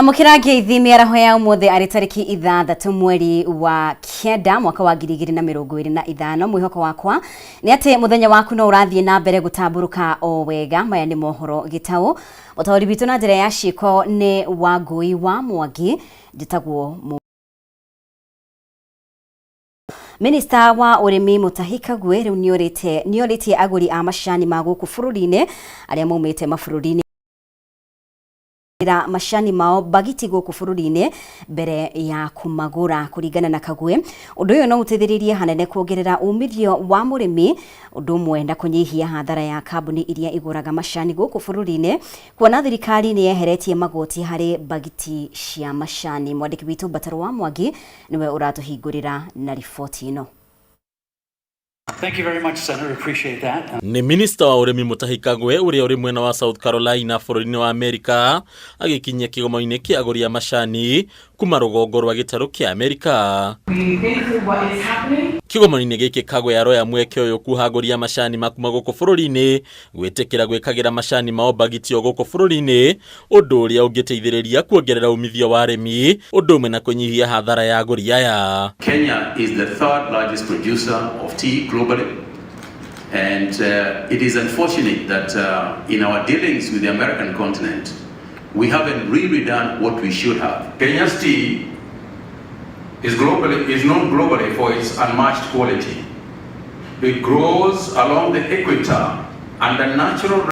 Amukira ngeithi miaraho ya umuthe ari tariki 6 mweri wa kenda mwaka wa 2025 mwihoko wakwa ni ati muthenya waku no urathie na mbere gutamburuka o wega. Maya ni mohoro gitau utawari bitu na njira ya ciko ni Wangui wa Mwangi njitagwo Minister wa urimi Mutahi Kagwe riu nioritie aguri a macani ma guku bururi-ini aria maumite mabururi-ini macani mao bagiti guku bururi-ini mbere ya kumagura. Kuringana na Kagwe, undu uyu no utethiririe hanene kuongerera umithio wa murimi, undu umwe na kunyihia hathara ya kambuni iria iguraga macani guku bururi-ini, kuona thirikari ni yeheretie magoti hari bagiti cia macani. Mwandiki witu Bataro wa Mwangi niwe uratuhingurira na ripoti ino. Thank you very much, Senator. Appreciate that. Ni Minister wa urimi Mutahi Kagwe uria uri mwena wa South Carolina bururi-ini wa Amerika agikinyia kigomo-ini kia aguri a macani kuma rugongo rwa gitaru kia Amerika. Kigomo-ini giki Kagwe aroya mweke uyu kuha aguri a macani makuma guku bururi-ini gwitikira gwikagira macani mao bagiti o guku bururi-ini, undu uria ungiteithiriria kuongerera umithio wa arimi, undu umwe na kunyihia hathara ya aguri aya. Kenya is the third largest producer of tea globally, and it is unfortunate that in our dealings with the American continent, we haven't really done what we should have. Kenya's tea is known globally for its unmatched quality. It grows along the equator under natural